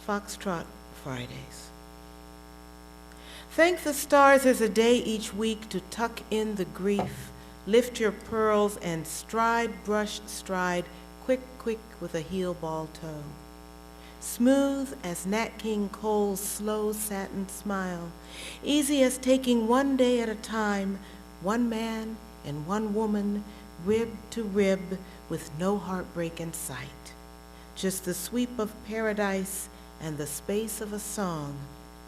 Foxtrot Fridays. Thank the stars there's a day each week to tuck in the grief, lift your pearls and stride, brush, stride, quick, quick with a heel ball toe. Smooth as Nat King Cole's slow satin smile, easy as taking one day at a time, one man and one woman, rib to rib, with no heartbreak in sight. Just the sweep of paradise and the space of a song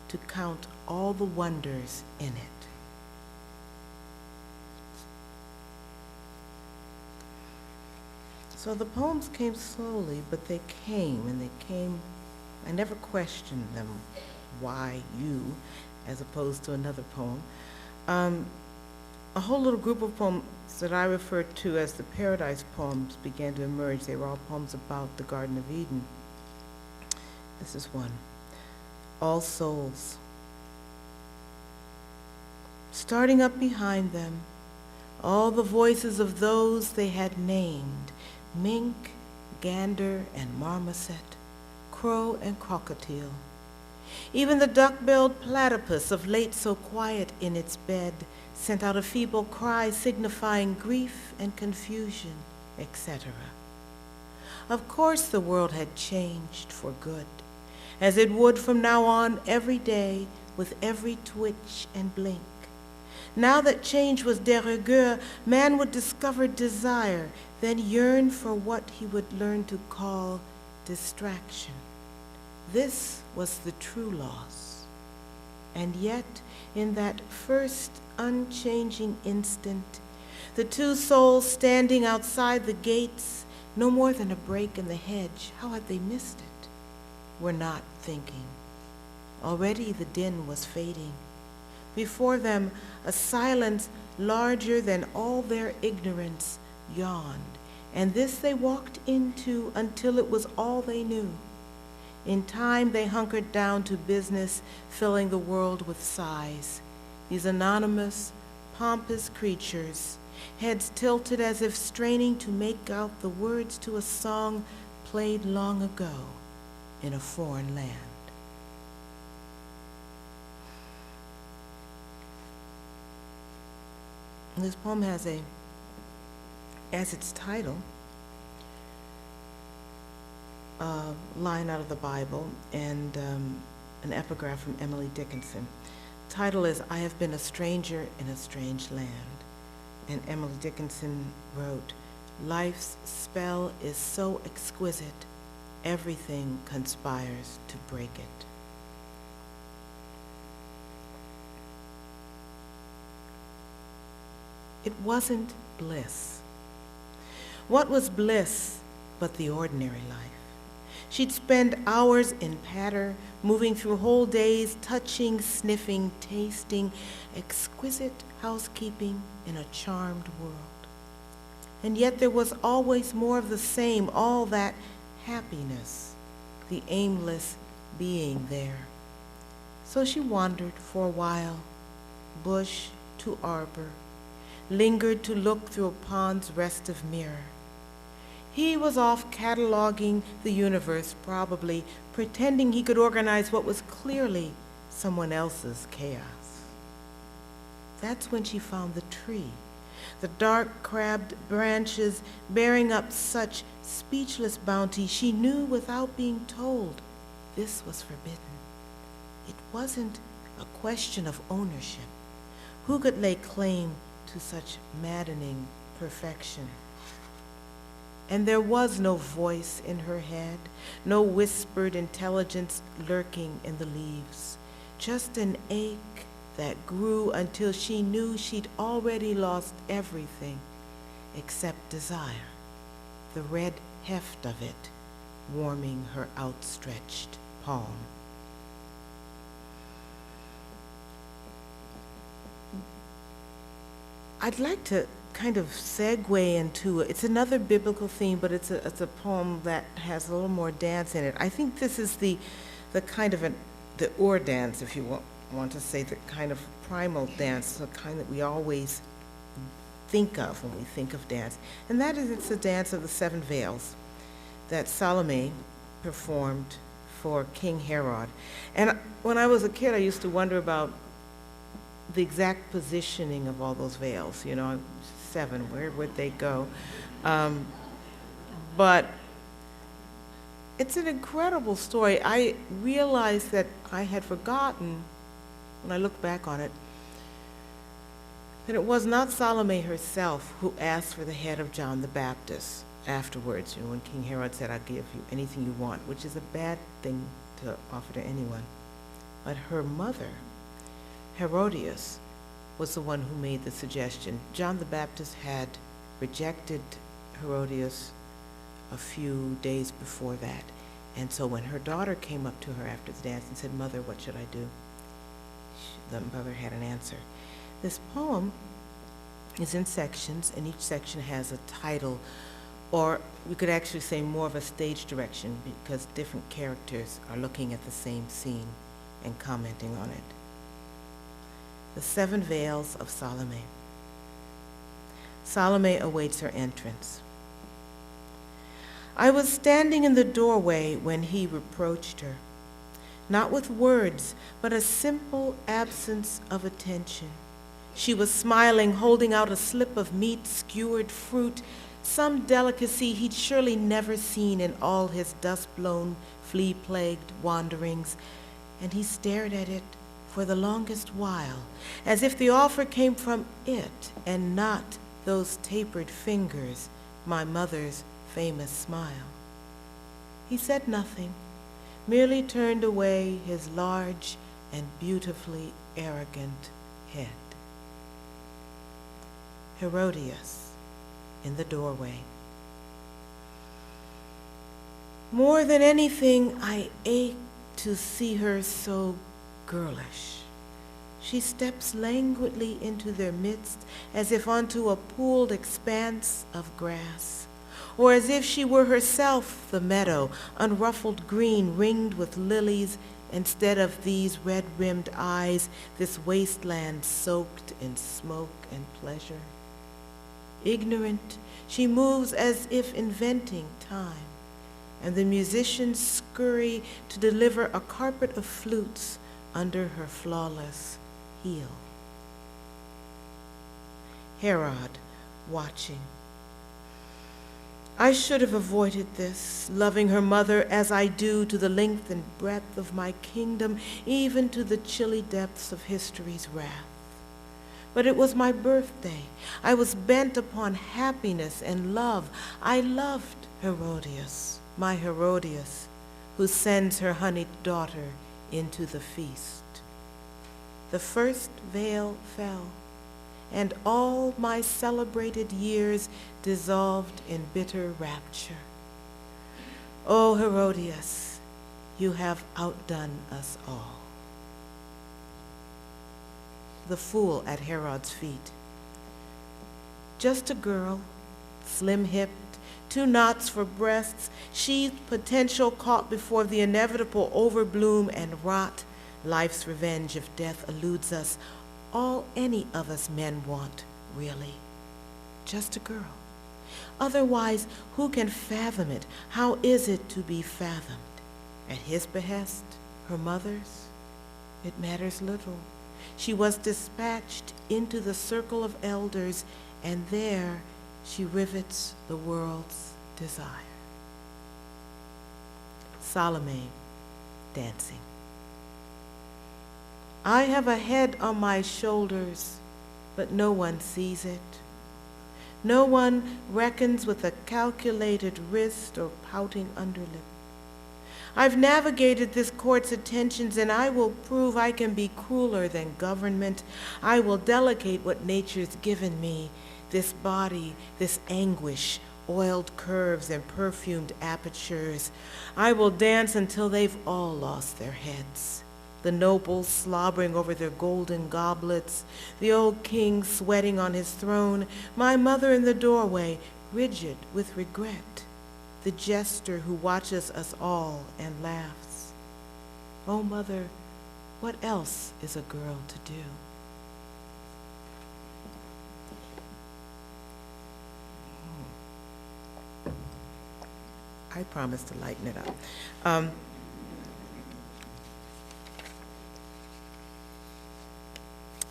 to count all the wonders in it. So the poems came slowly, but they came, and they came, I never questioned them, why you, as opposed to another poem. A whole little group of poems that I refer to as the Paradise poems began to emerge. They were all poems about the Garden of Eden. This is one. All Souls. Starting up behind them, all the voices of those they had named, mink, gander, and marmoset, crow and crocodile. Even the duck-billed platypus of late so quiet in its bed sent out a feeble cry signifying grief and confusion, etc. Of course the world had changed for good, as it would from now on every day with every twitch and blink. Now that change was de rigueur, man would discover desire, then yearn for what he would learn to call distraction. This was the true loss. And yet, in that first unchanging instant, the two souls standing outside the gates, no more than a break in the hedge, how had they missed it? Were not thinking. Already the din was fading. Before them, a silence larger than all their ignorance yawned, and this they walked into until it was all they knew. In time, they hunkered down to business, filling the world with sighs. These anonymous, pompous creatures, heads tilted as if straining to make out the words to a song played long ago in a foreign land. This poem has as its title, a line out of the Bible and an epigraph from Emily Dickinson. The title is, I Have Been a Stranger in a Strange Land. And Emily Dickinson wrote, life's spell is so exquisite, everything conspires to break it. It wasn't bliss. What was bliss but the ordinary life? She'd spend hours in patter, moving through whole days, touching, sniffing, tasting, exquisite housekeeping in a charmed world. And yet there was always more of the same, all that happiness, the aimless being there. So she wandered for a while, bush to arbor, lingered to look through a pond's restive mirror. He was off cataloging the universe, probably, pretending he could organize what was clearly someone else's chaos. That's when she found the tree, the dark crabbed branches bearing up such speechless bounty she knew without being told this was forbidden. It wasn't a question of ownership. Who could lay claim to such maddening perfection? And there was no voice in her head, no whispered intelligence lurking in the leaves, just an ache that grew until she knew she'd already lost everything except desire, the red heft of it warming her outstretched palm. I'd like to kind of segue into it. It's another biblical theme, but it's a poem that has a little more dance in it. I think this is the kind of the dance, if you want to say, the kind of primal dance, the kind that we always think of when we think of dance. And that is, it's the dance of the seven veils that Salome performed for King Herod. And when I was a kid, I used to wonder about the exact positioning of all those veils. You know, I'm 7, where would they go? But it's an incredible story. I realized that I had forgotten, when I look back on it, that it was not Salome herself who asked for the head of John the Baptist afterwards, when King Herod said, I'll give you anything you want, which is a bad thing to offer to anyone. But her mother, Herodias, was the one who made the suggestion. John the Baptist had rejected Herodias a few days before that. And so when her daughter came up to her after the dance and said, Mother, what should I do? The mother had an answer. This poem is in sections, and each section has a title, or we could actually say more of a stage direction, because different characters are looking at the same scene and commenting on it. The 7 Veils of Salome. Salome awaits her entrance. I was standing in the doorway when he reproached her, not with words, but a simple absence of attention. She was smiling, holding out a slip of meat, skewered fruit, some delicacy he'd surely never seen in all his dust-blown, flea-plagued wanderings, and he stared at it for the longest while, as if the offer came from it and not those tapered fingers, my mother's famous smile. He said nothing, merely turned away his large and beautifully arrogant head. Herodias in the doorway. More than anything, I ache to see her so girlish. She steps languidly into their midst as if onto a pooled expanse of grass, or as if she were herself the meadow, unruffled green ringed with lilies, instead of these red-rimmed eyes, this wasteland soaked in smoke and pleasure. Ignorant, she moves as if inventing time, and the musicians scurry to deliver a carpet of flutes under her flawless heel. Herod, watching. I should have avoided this, loving her mother as I do to the length and breadth of my kingdom, even to the chilly depths of history's wrath. But it was my birthday. I was bent upon happiness and love. I loved Herodias, my Herodias, who sends her honeyed daughter into the feast. The first veil fell, and all my celebrated years dissolved in bitter rapture. O Herodias, you have outdone us all. The fool at Herod's feet. Just a girl, slim-hipped, 2 knots for breasts, sheathed potential caught before the inevitable overbloom and rot, life's revenge if death eludes us, all any of us men want, really. Just a girl. Otherwise, who can fathom it? How is it to be fathomed? At his behest, her mother's? It matters little. She was dispatched into the circle of elders, and there she rivets the world's desire. Salome, dancing. I have a head on my shoulders, but no one sees it. No one reckons with a calculated wrist or pouting underlip. I've navigated this court's attentions, and I will prove I can be crueler than government. I will delegate what nature's given me, this body, this anguish, oiled curves and perfumed apertures. I will dance until they've all lost their heads. The nobles slobbering over their golden goblets, the old king sweating on his throne, my mother in the doorway, rigid with regret, the jester who watches us all and laughs. Oh, mother, what else is a girl to do? I promise to lighten it up.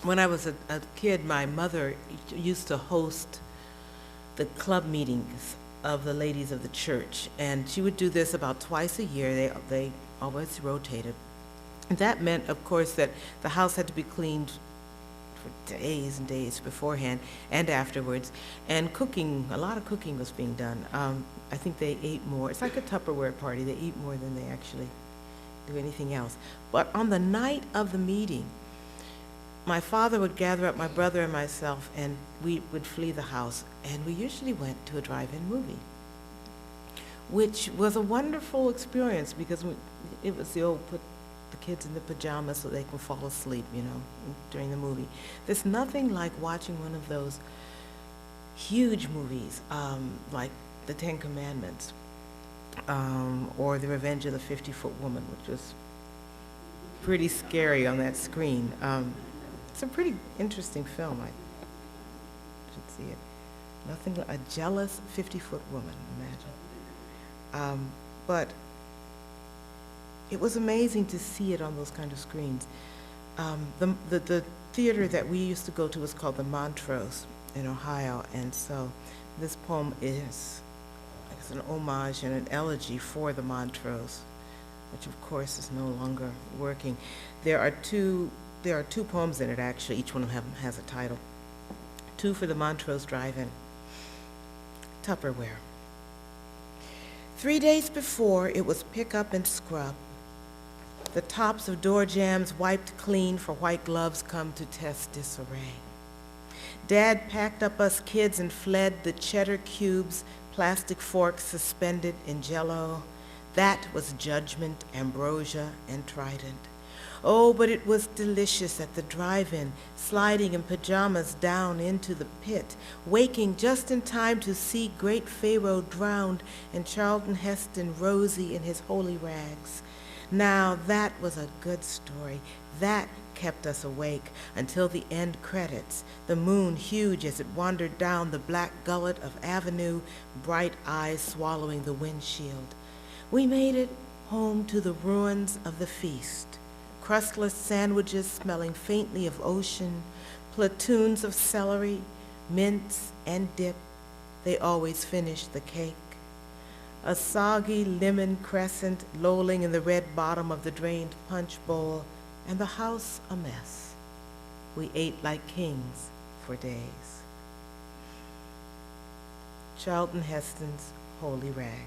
when I was a kid, my mother used to host the club meetings of the ladies of the church, and she would do this about twice a year. They always rotated. And that meant, of course, that the house had to be cleaned for days and days beforehand and afterwards. And cooking, a lot of cooking was being done. I think they ate more. It's like a Tupperware party. They eat more than they actually do anything else. But on the night of the meeting, my father would gather up my brother and myself, and we would flee the house. And we usually went to a drive-in movie, which was a wonderful experience because it was the old put the kids in the pajamas so they can fall asleep, during the movie. There's nothing like watching one of those huge movies, like The Ten Commandments, or The Revenge of the 50-Foot Woman, which was pretty scary on that screen. It's a pretty interesting film. I should see it. Nothing like a jealous 50-foot woman, imagine. But it was amazing to see it on those kind of screens. The theater that we used to go to was called the Montrose in Ohio, and so this poem is an homage and an elegy for the Montrose, which of course is no longer working. There are two poems in it, actually. Each one of them has a title. Two for the Montrose Drive-In. Tupperware. 3 days before, it was pick up and scrub. The tops of door jambs wiped clean for white gloves come to test disarray. Dad packed up us kids and fled, the cheddar cubes, plastic forks suspended in jello. That was judgment, ambrosia, and trident. Oh, but it was delicious at the drive-in, sliding in pajamas down into the pit, waking just in time to see great Pharaoh drowned and Charlton Heston rosy in his holy rags. Now that was a good story. That kept us awake until the end credits, the moon huge as it wandered down the black gullet of Avenue, bright eyes swallowing the windshield. We made it home to the ruins of the feast. Crustless sandwiches smelling faintly of ocean, platoons of celery, mince, and dip. They always finished the cake. A soggy lemon crescent lolling in the red bottom of the drained punch bowl, and the house a mess. We ate like kings for days. Charlton Heston's Holy Rags.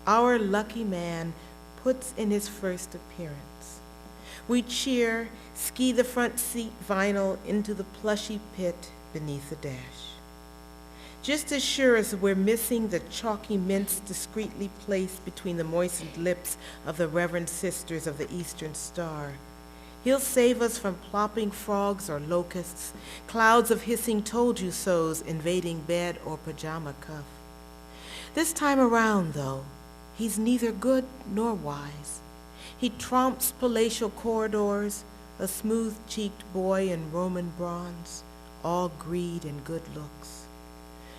Our lucky man puts in his first appearance. We cheer, ski the front seat vinyl into the plushy pit beneath the dash. Just as sure as we're missing the chalky mints discreetly placed between the moistened lips of the Reverend Sisters of the Eastern Star, he'll save us from plopping frogs or locusts, clouds of hissing told-you-sos invading bed or pajama cuff. This time around, though, he's neither good nor wise. He tromps palatial corridors, a smooth-cheeked boy in Roman bronze, all greed and good looks.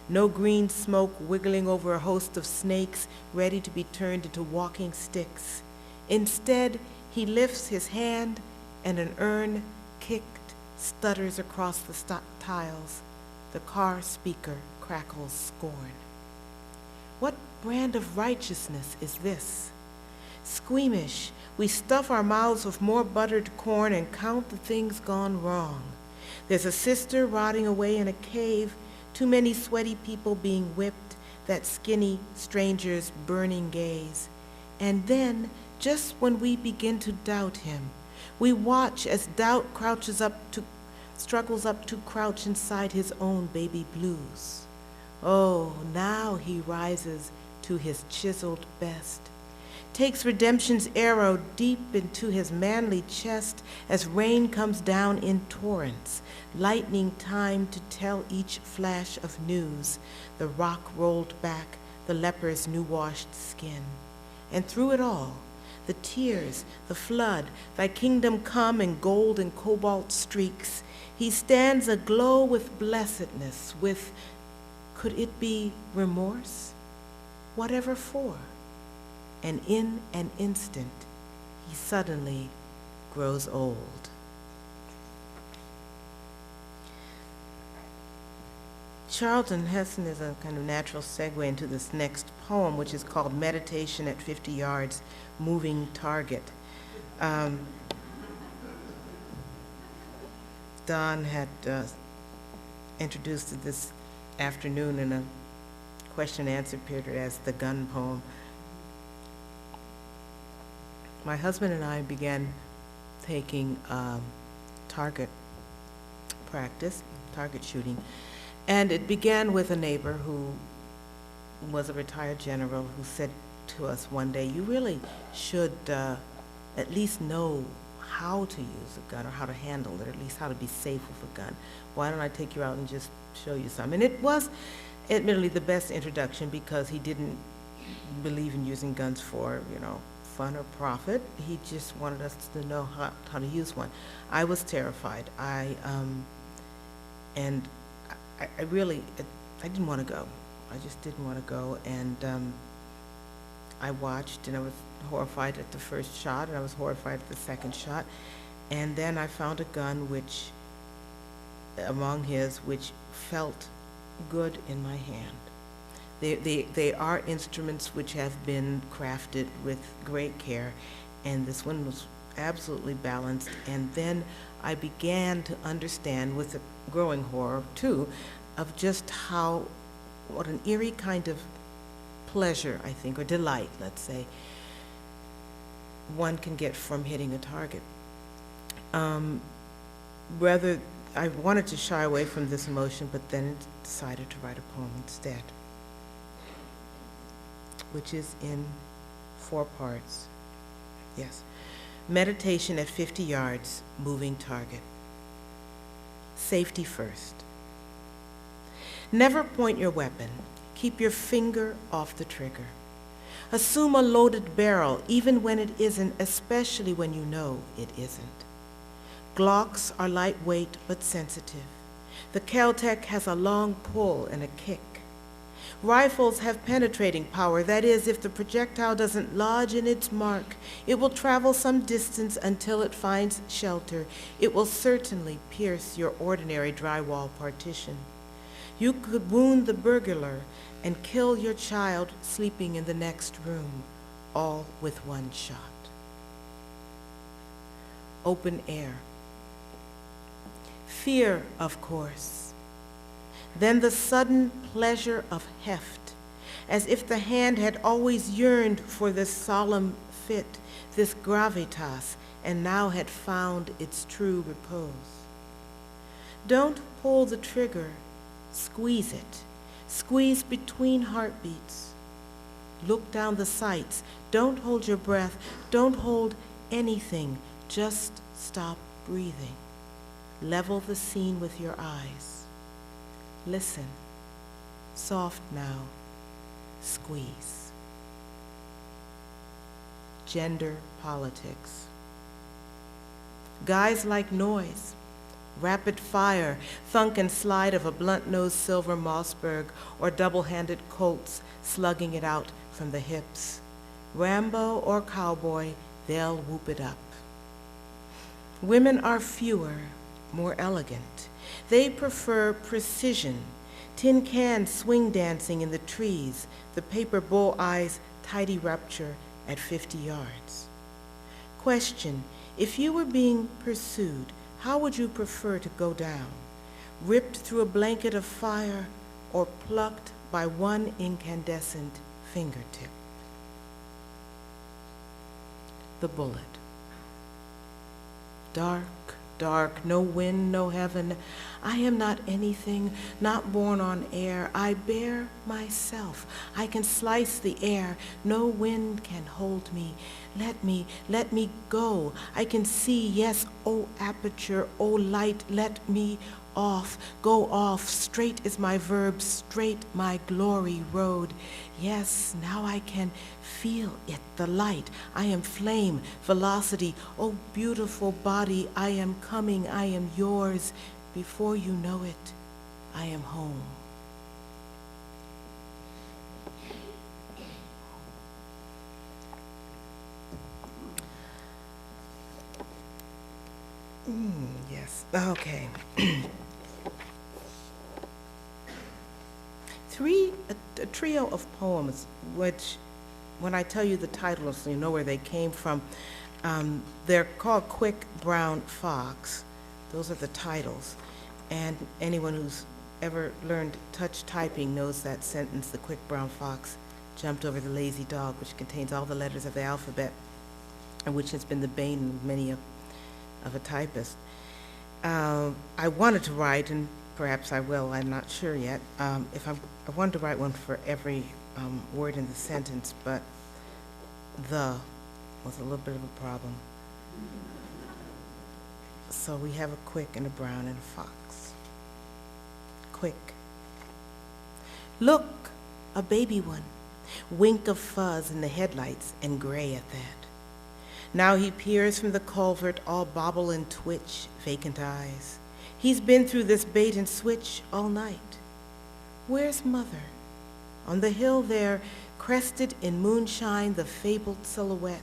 No green smoke wiggling over a host of snakes ready to be turned into walking sticks. Instead, he lifts his hand and an urn kicked stutters across the tiles. The car speaker crackles scorn. What brand of righteousness is this? Squeamish, we stuff our mouths with more buttered corn and count the things gone wrong. There's a sister rotting away in a cave, too many sweaty people being whipped, that skinny stranger's burning gaze. And then, just when we begin to doubt him, we watch as doubt struggles up to crouch inside his own baby blues. Oh, now he rises to his chiseled best, takes redemption's arrow deep into his manly chest as rain comes down in torrents, lightning time to tell each flash of news, the rock rolled back, the leper's new-washed skin. And through it all, the tears, the flood, thy kingdom come in gold and cobalt streaks, he stands aglow with blessedness, with, could it be remorse? Whatever for? And in an instant, he suddenly grows old. Charlton Heston is a kind of natural segue into this next poem, which is called Meditation at 50 Yards, Moving Target. Don had introduced it this afternoon in a question and answer period as the gun poem. My husband and I began taking target practice, target shooting, and it began with a neighbor who was a retired general who said to us one day, you really should at least know how to use a gun or how to handle it, or at least how to be safe with a gun. Why don't I take you out and just show you some? And it was admittedly the best introduction because he didn't believe in using guns for, fun or profit. He just wanted us to know how to use one. I was terrified. I didn't want to go. I just didn't want to go, and I watched, and I was horrified at the first shot, and I was horrified at the second shot, and then I found a gun among his, which felt good in my hand. They are instruments which have been crafted with great care, and this one was absolutely balanced. And then I began to understand, with a growing horror too, of just what an eerie kind of pleasure, I think, or delight, let's say, one can get from hitting a target. Rather, I wanted to shy away from this emotion, but then decided to write a poem instead, which is in 4 parts. Yes. Meditation at 50 yards, moving target. Safety first. Never point your weapon. Keep your finger off the trigger. Assume a loaded barrel, even when it isn't, especially when you know it isn't. Glocks are lightweight but sensitive. The Kel-Tec has a long pull and a kick. Rifles have penetrating power. That is, if the projectile doesn't lodge in its mark, it will travel some distance until it finds shelter. It will certainly pierce your ordinary drywall partition. You could wound the burglar and kill your child sleeping in the next room, all with one shot. Open air. Fear, of course. Then the sudden pleasure of heft, as if the hand had always yearned for this solemn fit, this gravitas, and now had found its true repose. Don't pull the trigger, squeeze it. Squeeze between heartbeats. Look down the sights. Don't hold your breath. Don't hold anything. Just stop breathing. Level the scene with your eyes. Listen. Soft now. Squeeze. Gender politics. Guys like noise. Rapid fire, thunk and slide of a blunt-nosed silver Mossberg or double-handed Colts slugging it out from the hips. Rambo or cowboy, they'll whoop it up. Women are fewer, more elegant. They prefer precision, tin can swing dancing in the trees, the paper bull eyes tidy rupture at 50 yards. Question, if you were being pursued, how would you prefer to go down? Ripped through a blanket of fire or plucked by one incandescent fingertip? The bullet. Dark, dark, no wind, no heaven. I am not anything, not born on air. I bear myself. I can slice the air. No wind can hold me. Let me go. I can see, yes, oh aperture, oh light, let me off, go off. Straight is my verb, straight my glory road. Yes, now I can feel it, the light. I am flame, velocity. Oh beautiful body, I am coming, I am yours. Before you know it, I am home. Yes, okay. a trio of poems, which, when I tell you the titles, so you know where they came from, they're called Quick Brown Fox. Those are the titles. And anyone who's ever learned touch typing knows that sentence, the quick brown fox jumped over the lazy dog, which contains all the letters of the alphabet, and which has been the bane of many of a typist. I wanted to write, and perhaps I will, I'm not sure yet, I wanted to write one for every word in the sentence, but the was a little bit of a problem. So we have a quick and a brown and a fox. Quick. Look, a baby one. Wink of fuzz in the headlights and gray at that. Now he peers from the culvert, all bobble and twitch, vacant eyes. He's been through this bait and switch all night. Where's mother? On the hill there, crested in moonshine, the fabled silhouette,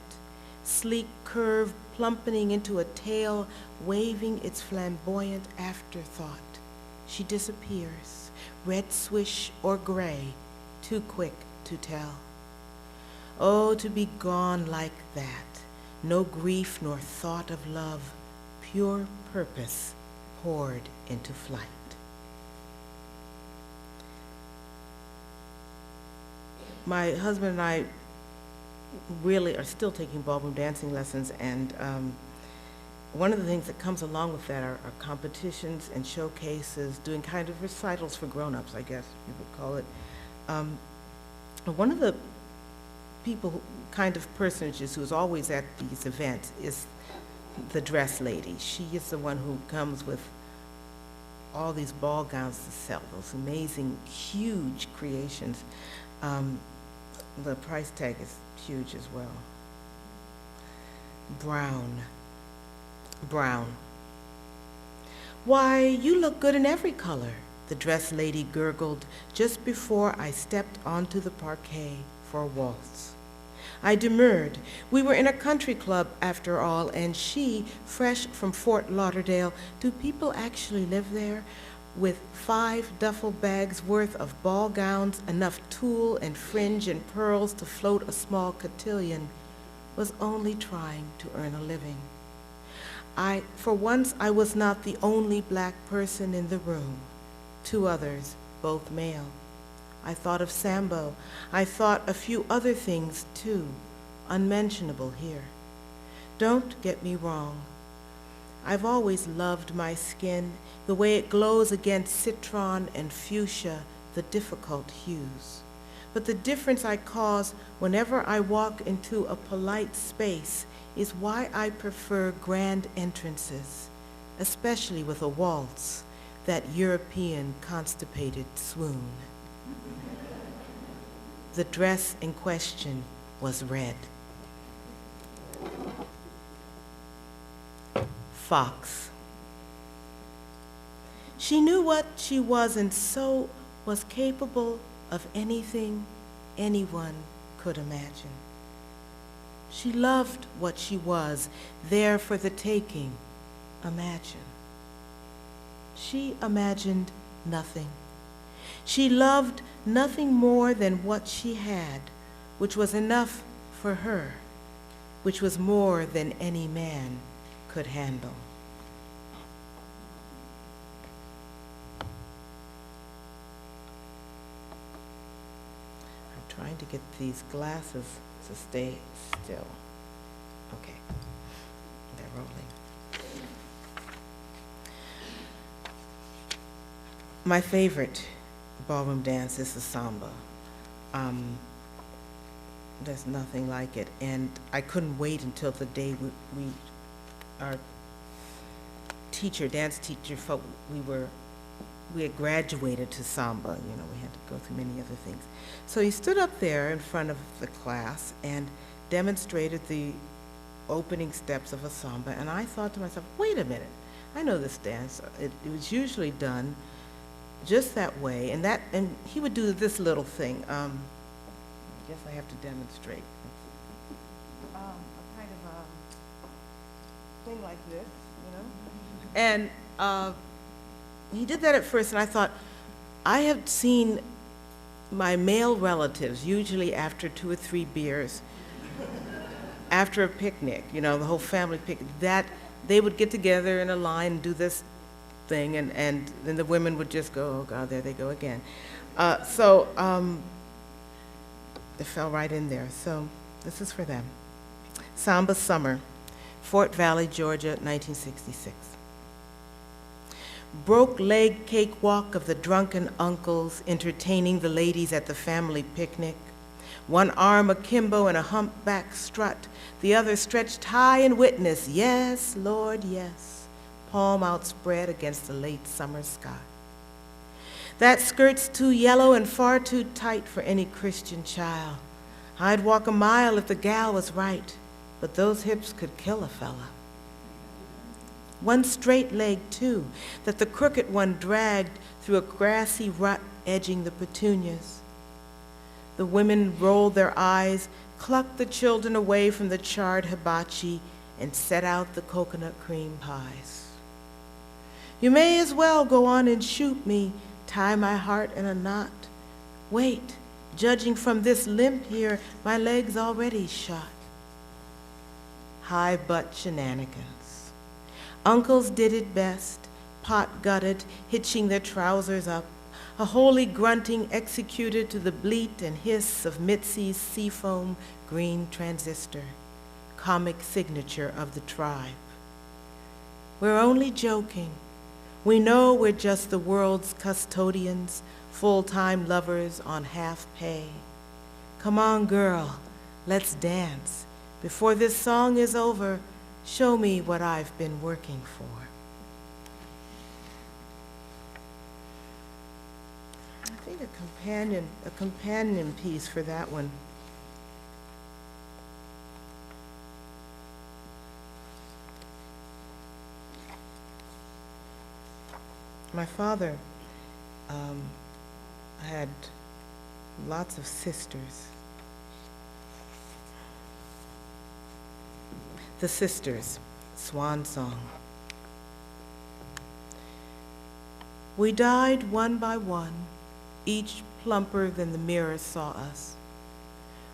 sleek curve plumpeting into a tail, waving its flamboyant afterthought. She disappears, red swish or gray, too quick to tell. Oh, to be gone like that, no grief nor thought of love, pure purpose poured into flight. My husband and I really are still taking ballroom dancing lessons, and one of the things that comes along with that are competitions and showcases, doing kind of recitals for grown-ups, I guess you would call it. One of the kind of personages who's always at these events is the dress lady. She is the one who comes with all these ball gowns to sell, those amazing, huge creations. The price tag is huge as well. Brown. Brown. Why, you look good in every color, the dress lady gurgled just before I stepped onto the parquet for a waltz. I demurred. We were in a country club, after all, and she, fresh from Fort Lauderdale, do people actually live there? With 5 duffel bags worth of ball gowns, enough tulle and fringe and pearls to float a small cotillion, was only trying to earn a living. For once, I was not the only black person in the room. 2 others, both male. I thought of Sambo. I thought a few other things, too, unmentionable here. Don't get me wrong. I've always loved my skin, the way it glows against citron and fuchsia, the difficult hues. But the difference I cause whenever I walk into a polite space is why I prefer grand entrances, especially with a waltz, that European constipated swoon. The dress in question was red. Fox. She knew what she was and so was capable of anything anyone could imagine. She loved what she was, there for the taking. Imagine. She imagined nothing. She loved nothing more than what she had, which was enough for her, which was more than any man could handle. I'm trying to get these glasses to stay still. Okay, they're rolling. My favorite ballroom dance is the samba. There's nothing like it, and I couldn't wait until the day our dance teacher, felt we had graduated to samba. You know, we had to go through many other things. So he stood up there in front of the class and demonstrated the opening steps of a samba, and I thought to myself, wait a minute, I know this dance. It was usually done just that way, and he would do this little thing. I guess I have to demonstrate. A kind of thing like this, you know? And he did that at first, and I thought, I have seen my male relatives, usually after 2 or 3 beers, after a picnic, you know, the whole family picnic, that they would get together in a line and do this thing, and then the women would just go, oh God, there they go again. It fell right in there. So this is for them. Samba Summer, Fort Valley, Georgia, 1966. Broke leg cakewalk of the drunken uncles entertaining the ladies at the family picnic. One arm akimbo in a humpback strut, the other stretched high in witness, yes, Lord, yes, palm outspread against the late summer sky. That skirt's too yellow and far too tight for any Christian child. I'd walk a mile if the gal was right, but those hips could kill a fella. One straight leg, too, that the crooked one dragged through a grassy rut edging the petunias. The women rolled their eyes, clucked the children away from the charred hibachi, and set out the coconut cream pies. You may as well go on and shoot me, tie my heart in a knot. Wait, judging from this limp here, my leg's already shot. High butt shenanigans. Uncles did it best, pot-gutted, hitching their trousers up, a holy grunting executed to the bleat and hiss of Mitzi's seafoam green transistor, comic signature of the tribe. We're only joking. We know we're just the world's custodians, full-time lovers on half pay. Come on, girl, let's dance. Before this song is over, show me what I've been working for. I think a companion piece for that one. My father had lots of sisters. The Sisters, Swan Song. We died one by one, each plumper than the mirror saw us.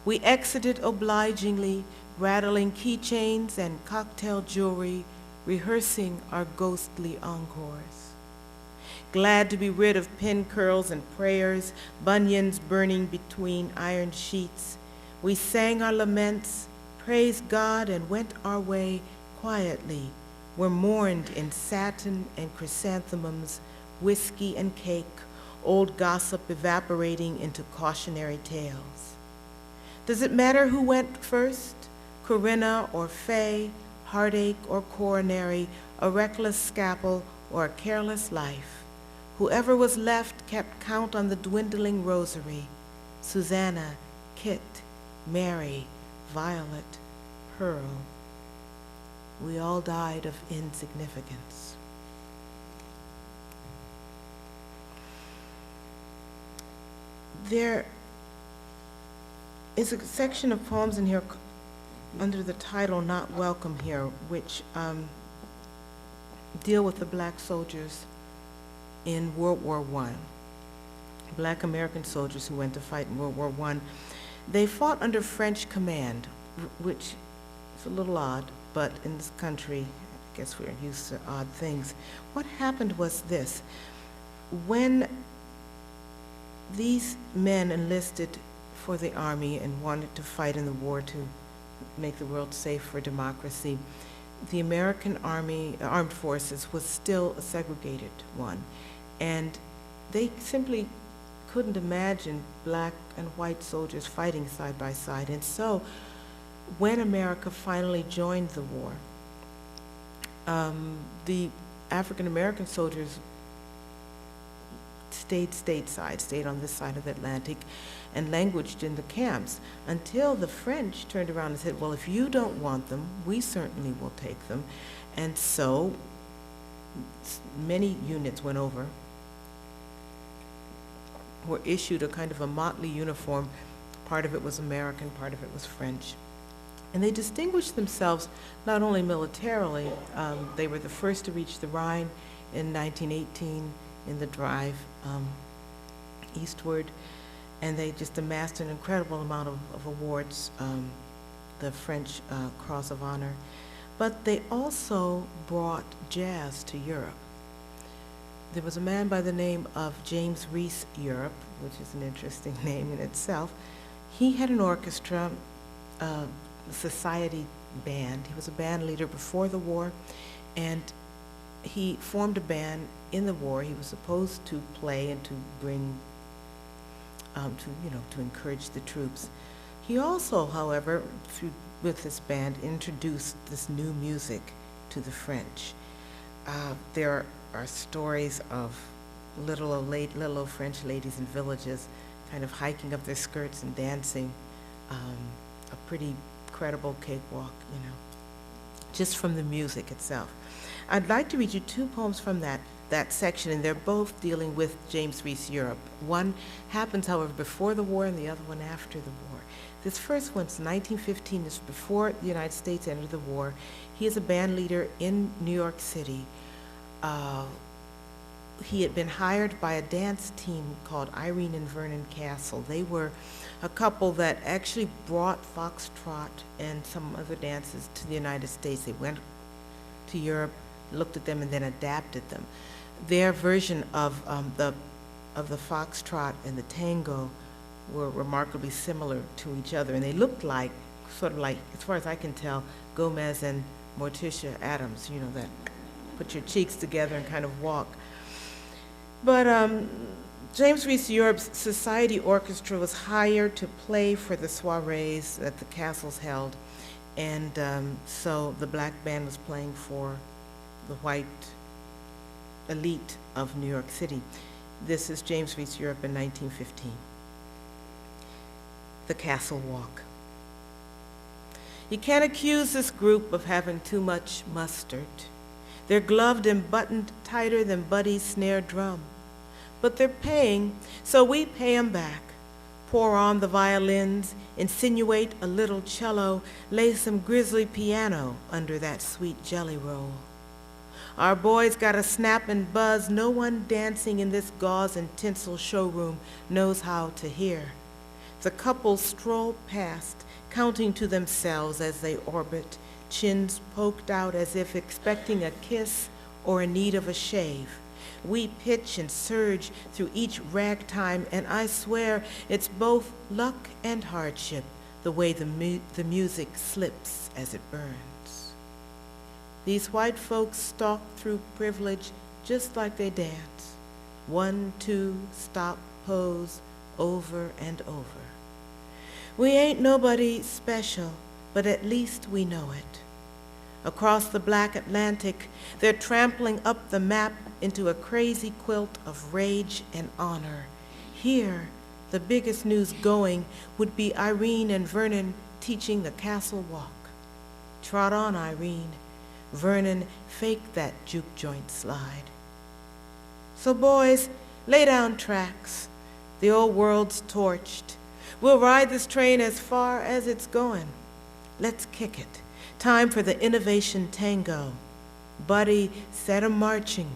We exited obligingly, rattling keychains and cocktail jewelry, rehearsing our ghostly encores. Glad to be rid of pin curls and prayers, bunions burning between iron sheets, we sang our laments, praised God, and went our way quietly, were mourned in satin and chrysanthemums, whiskey and cake, old gossip evaporating into cautionary tales. Does it matter who went first? Corinna or Faye, heartache or coronary, a reckless scalpel or a careless life? Whoever was left kept count on the dwindling rosary. Susanna, Kit, Mary, Violet, Pearl. We all died of insignificance. There is a section of poems in here under the title Not Welcome Here, which deal with the black soldiers in World War I. Black American soldiers who went to fight in World War I. They fought under French command, which is a little odd, but in this country, I guess we're used to odd things. What happened was this. When these men enlisted for the army and wanted to fight in the war to make the world safe for democracy, the American Army, Armed Forces was still a segregated one. And they simply couldn't imagine black and white soldiers fighting side by side. And so when America finally joined the war, the African American soldiers stayed stateside, stayed on this side of the Atlantic, and languished in the camps until the French turned around and said, well, if you don't want them, we certainly will take them. And so many units went over, were issued a kind of a motley uniform. Part of it was American, part of it was French. And they distinguished themselves not only militarily, they were the first to reach the Rhine in 1918 in the drive eastward, and they just amassed an incredible amount of awards, the French Cross of Honor. But they also brought jazz to Europe. There was a man by the name of James Reese Europe, which is an interesting name in itself. He had an orchestra, society band. He was a band leader before the war, and he formed a band in the war. He was supposed to play and to bring, to encourage the troops. He also, however, with this band, introduced this new music to the French. There are stories of little old French ladies in villages kind of hiking up their skirts and dancing, a pretty credible cakewalk, just from the music itself. I'd like to read you two poems from that section, and they're both dealing with James Reese Europe. One happens, however, before the war, and the other one after the war. This first one's 1915, is before the United States entered the war. He is a band leader in New York City. He had been hired by a dance team called Irene and Vernon Castle. They were a couple that actually brought foxtrot and some other dances to the United States. They went to Europe, looked at them, and then adapted them. Their version of the foxtrot and the tango were remarkably similar to each other, and they looked like, sort of like, as far as I can tell, Gomez and Morticia Adams, that put your cheeks together and kind of walk. But James Reese Europe's society orchestra was hired to play for the soirees that the castles held, and so the black band was playing for the white elite of New York City. This is James Reese Europe in 1915. The Castle Walk. You can't accuse this group of having too much mustard. They're gloved and buttoned tighter than Buddy's snare drum. But they're paying, so we pay 'em back. Pour on the violins, insinuate a little cello, lay some grisly piano under that sweet jelly roll. Our boys got a snap and buzz no one dancing in this gauze and tinsel showroom knows how to hear. The couple stroll past, counting to themselves as they orbit, chins poked out as if expecting a kiss or in need of a shave. We pitch and surge through each ragtime, and I swear it's both luck and hardship, the way the music slips as it burns. These white folks stalk through privilege just like they dance. 1, 2, stop, pose, over and over. We ain't nobody special, but at least we know it. Across the black Atlantic, they're trampling up the map into a crazy quilt of rage and honor. Here, the biggest news going would be Irene and Vernon teaching the castle walk. Trot on, Irene. Vernon, fake that juke joint slide. So boys, lay down tracks. The old world's torched. We'll ride this train as far as it's going. Let's kick it. Time for the innovation tango. Buddy, set 'em marching.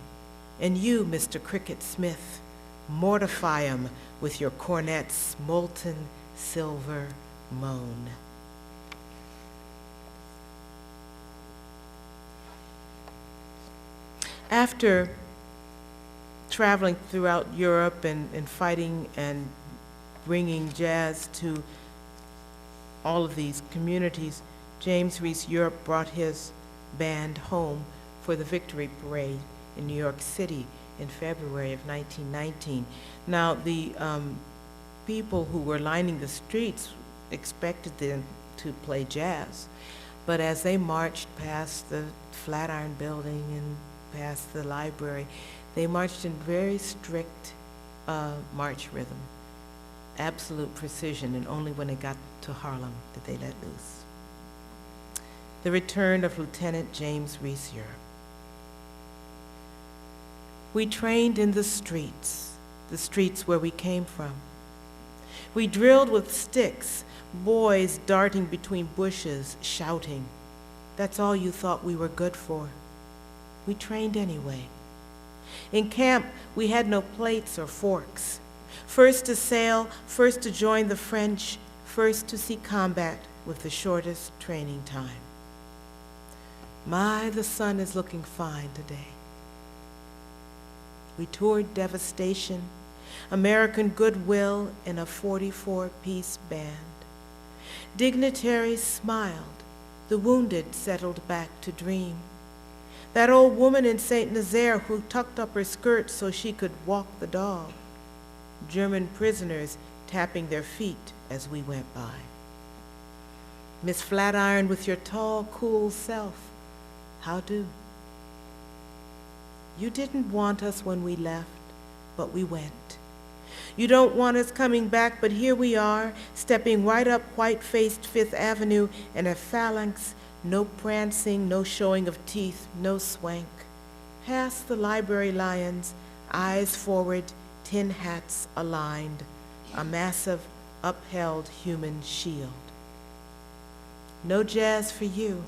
And you, Mr. Cricket Smith, mortify 'em with your cornet's molten silver moan. After traveling throughout Europe and fighting and bringing jazz to all of these communities, James Reese Europe brought his band home for the Victory Parade in New York City in February of 1919. Now, the people who were lining the streets expected them to play jazz, but as they marched past the Flatiron Building and past the library, they marched in very strict march rhythm, absolute precision, and only when they got to Harlem did they let loose. The return of Lieutenant James Reese Europe. We trained in the streets where we came from. We drilled with sticks, boys darting between bushes, shouting. That's all you thought we were good for. We trained anyway. In camp, we had no plates or forks. First to sail, first to join the French, first to see combat with the shortest training time. My, the sun is looking fine today. We toured devastation, American goodwill in a 44-piece band. Dignitaries smiled, the wounded settled back to dream. That old woman in St. Nazaire who tucked up her skirt so she could walk the dog. German prisoners tapping their feet as we went by. Miss Flatiron with your tall, cool self, how do? You didn't want us when we left, but we went. You don't want us coming back, but here we are, stepping right up white-faced Fifth Avenue in a phalanx, no prancing, no showing of teeth, no swank. Past the library lions, eyes forward, tin hats aligned, a massive, upheld human shield. No jazz for you.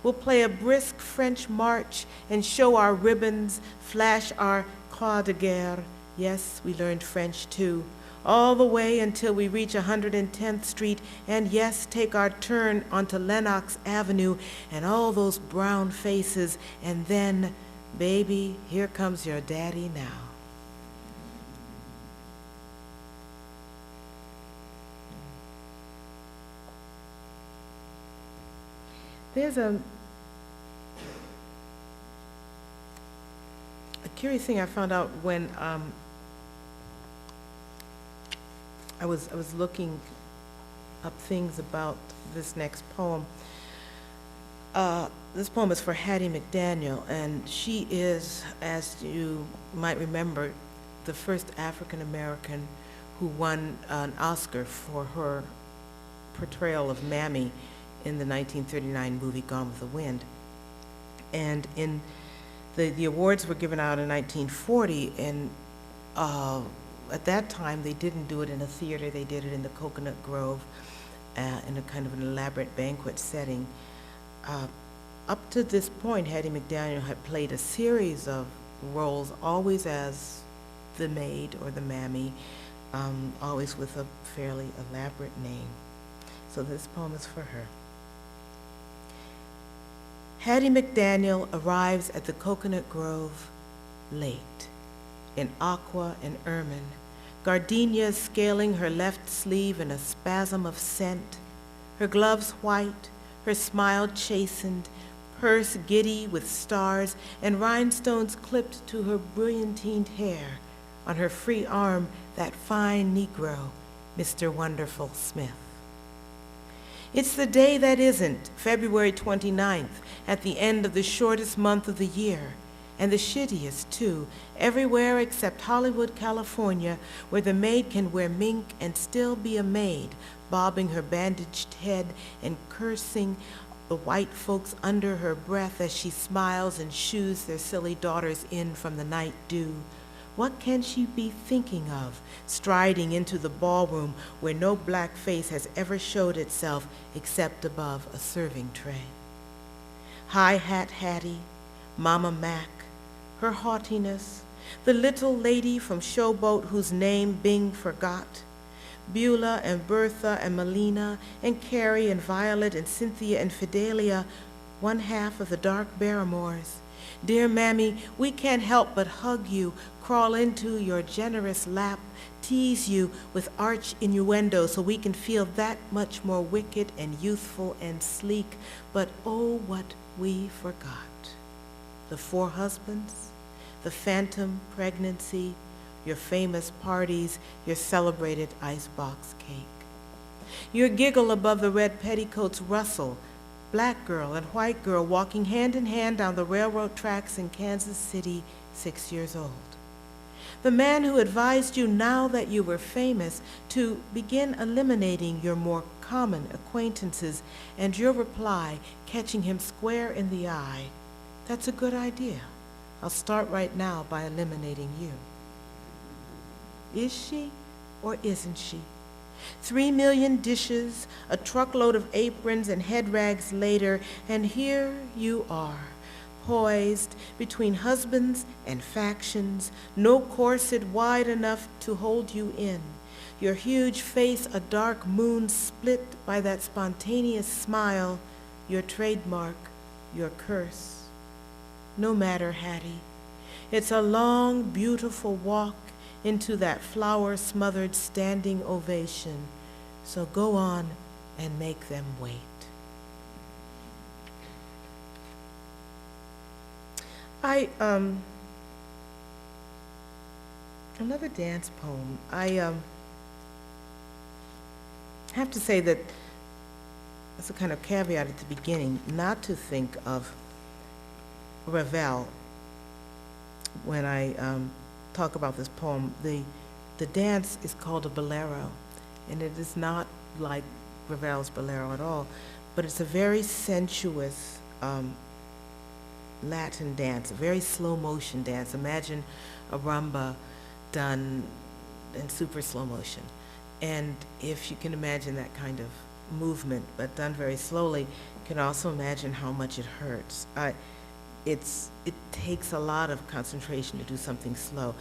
We'll play a brisk French march and show our ribbons, flash our croix de guerre. Yes, we learned French too, all the way until we reach 110th Street, and yes, take our turn onto Lenox Avenue and all those brown faces, and then, baby, here comes your daddy now. There's a curious thing I found out when I was looking up things about this next poem. This poem is for Hattie Mcdaniel, and she is, as you might remember, the first African American who won an Oscar for her portrayal of Mammy in the 1939 movie Gone with the Wind. And in the awards were given out in 1940, and at that time they didn't do it in a theater, they did it in the Coconut Grove in a kind of an elaborate banquet setting. Up to this point, Hattie Mcdaniel had played a series of roles, always as the maid or the mammy, always with a fairly elaborate name. So this poem is for her. Hattie Mcdaniel arrives at the Coconut Grove late, in aqua and ermine, gardenias scaling her left sleeve in a spasm of scent, her gloves white, her smile chastened, purse giddy with stars, and rhinestones clipped to her brilliantined hair, on her free arm that fine Negro, Mr. Wonderful Smith. It's the day that isn't, February 29th, at the end of the shortest month of the year, and the shittiest, too, everywhere except Hollywood, California, where the maid can wear mink and still be a maid, bobbing her bandaged head and cursing the white folks under her breath as she smiles and shoos their silly daughters in from the night dew. What can she be thinking of, striding into the ballroom where no black face has ever showed itself except above a serving tray? High hat Hattie, Mama Mac, her haughtiness, the little lady from Showboat whose name Bing forgot, Beulah and Bertha and Melina and Carrie and Violet and Cynthia and Fidelia, one half of the dark Barrymores. Dear Mammy, we can't help but hug you, crawl into your generous lap, tease you with arch innuendo so we can feel that much more wicked and youthful and sleek. But oh, what we forgot. The 4 husbands, the phantom pregnancy, your famous parties, your celebrated icebox cake. Your giggle above the red petticoats rustle, black girl and white girl walking hand in hand down the railroad tracks in Kansas City, 6 years old. The man who advised you, now that you were famous, to begin eliminating your more common acquaintances, and your reply catching him square in the eye. That's a good idea. I'll start right now by eliminating you. Is she or isn't she? 3 million dishes, a truckload of aprons and head rags later, and here you are, poised between husbands and factions, no corset wide enough to hold you in. Your huge face a dark moon split by that spontaneous smile, your trademark, your curse. No matter, Hattie, it's a long, beautiful walk into that flower-smothered standing ovation. So go on and make them wait. Another dance poem. I have to say that as a kind of caveat at the beginning, not to think of Ravel when I talk about this poem. The dance is called a bolero, and it is not like Ravel's bolero at all, but it's a very sensuous Latin dance, a very slow motion dance. Imagine a rumba done in super slow motion. And if you can imagine that kind of movement, but done very slowly, you can also imagine how much it hurts. It takes a lot of concentration to do something slow.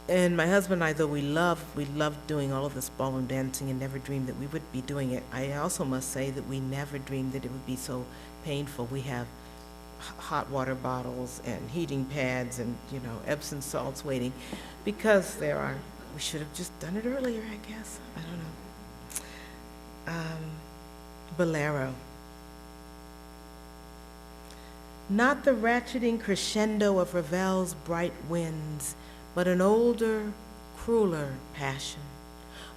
And my husband and I, though we loved doing all of this ballroom dancing and never dreamed that we would be doing it, I also must say that we never dreamed that it would be so painful. We have hot water bottles and heating pads and, Epsom salts waiting, because we should have just done it earlier, I guess. I don't know. Bolero. Not the ratcheting crescendo of Ravel's bright winds, but an older, crueler passion.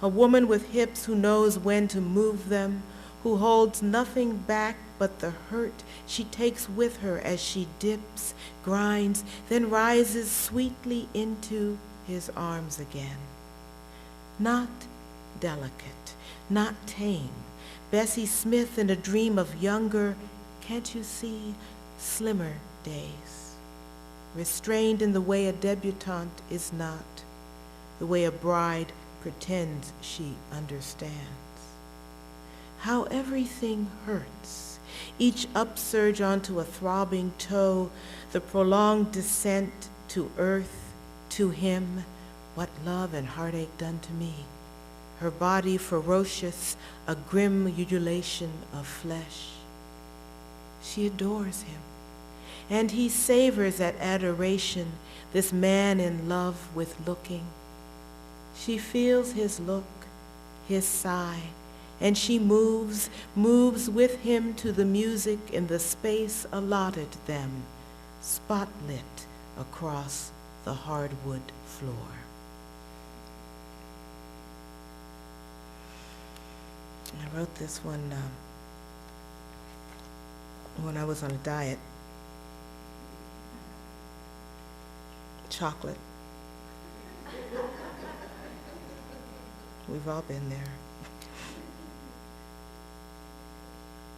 A woman with hips who knows when to move them, who holds nothing back but the hurt she takes with her as she dips, grinds, then rises sweetly into his arms again. Not delicate, not tame. Bessie Smith in a dream of younger, can't you see, slimmer days. Restrained in the way a debutante is not, the way a bride pretends she understands. How everything hurts, each upsurge onto a throbbing toe, the prolonged descent to earth, to him, what love and heartache done to me. Her body ferocious, a grim ululation of flesh. She adores him, and he savors that adoration, this man in love with looking. She feels his look, his sigh, and she moves with him to the music in the space allotted them, spotlit across the hardwood floor. I wrote this one when I was on a diet. Chocolate. We've all been there.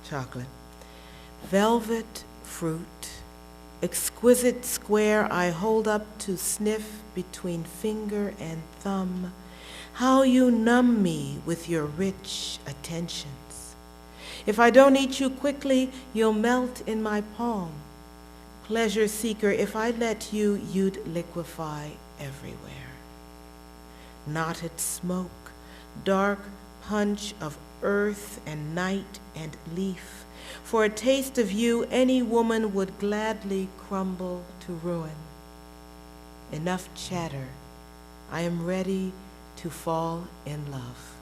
Chocolate. Velvet fruit, exquisite square I hold up to sniff between finger and thumb. How you numb me with your rich attentions. If I don't eat you quickly, you'll melt in my palm. Pleasure seeker, if I let you, you'd liquefy everywhere. Knotted smoke, dark punch of earth and night and leaf. For a taste of you, any woman would gladly crumble to ruin. Enough chatter. I am ready to fall in love.